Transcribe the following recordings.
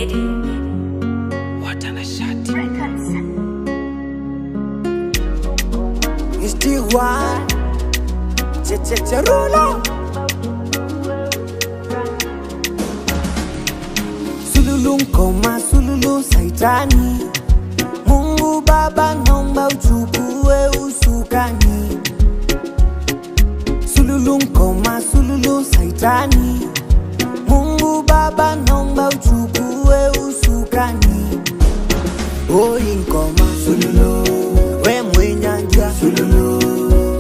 Eddie. Watanashati It's T1 Chechecherulo Sululu nkoma, sululu saitani. Mungu Baba naomba uchukue usukani. Sululu nkoma, sululu saitani. Mungu Baba naomba uchukue usukani. Oi nkoma, sululu we mwenyangia, sululu.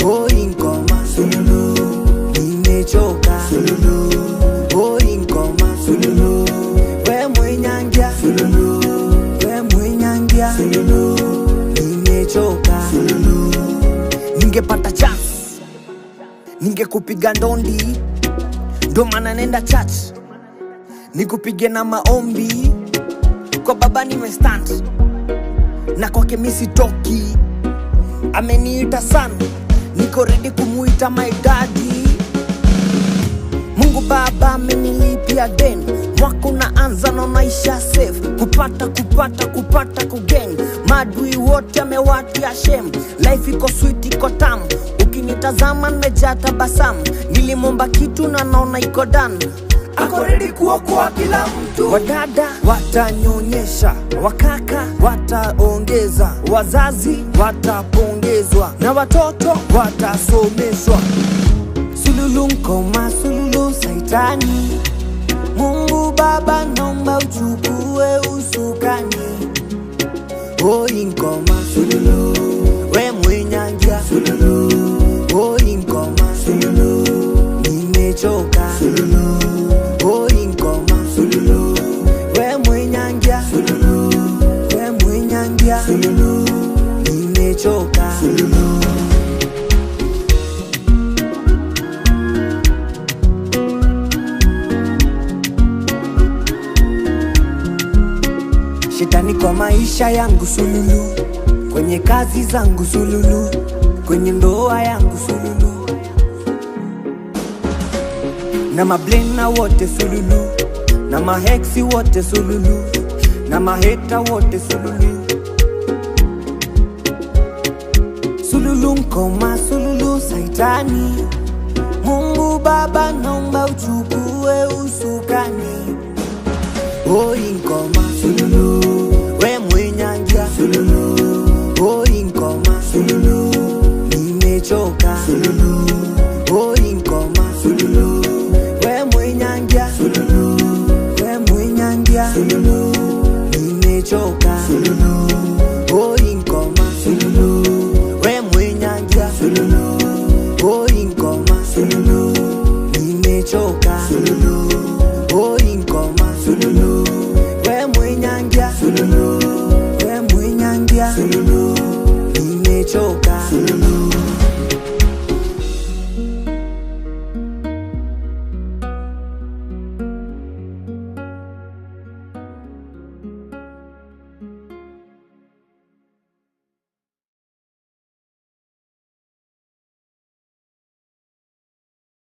Oi nkoma, sululu nimechoka, sululu. Oi nkoma, sululu we mwenyangia, sululu. We mwenyangia, sululu nimechoka, sululu. Ningepata chance ningekupiga ndondi, ndo maana nenda church nikupige na maombi. Kwa Baba nimestand na kwake mimi sitoki. Ameniita sana, niko ready kumuita my daddy. Mungu Baba amenilipia deni. Mwaka unaanza na maisha safe. Kupata kugain. Madui wote amewatia shame. Life iko sweet, iko tamu. Ukinitazama nimejaa tabasamu. Nilimomba kitu na naona iko done. Ako ready kuokoa kila mtu. Wadada watanyonyesha, wakaka wataongeza, wazazi watapongezwa, na watoto watasomeshwa. Sululu nkoma, sululu saitani. Mungu Baba naomba uchukue usukani. Oi nkoma, sululu we mwenyangia, sululu. Oi nkoma, sululu nimechoka, sululu. Oi nkoma, sululu we mwenyangia, sululu. We mwenyangia, sululu nimechoka, sululu. Shetani kwa maisha yangu, sululu. Kwenye kazi zangu, sululu. Kwenye ndoa yangu, sululu. Na mablena wote, sululu. Na mahexi wote, sululu. Na maheta wote, sululu. Sululu nkoma, sululu saitani. Mungu Baba naomba uchukue usukani. Oi nkoma, sululu we mwenyangia, sululu. Oi nkoma, sululu nimechoka, sululu. Oi nkoma, sululu we mwenyangia, sululu. We mwenyangia, sululu nimechoka, sululu. Oi nkoma, sululu we mwenyangia, sululu. Oi nkoma, sululu nimechoka, sululu. Oi nkoma, sululu we mwenyangia, sululu. We mwenyangia, sululu nimechoka, sululu.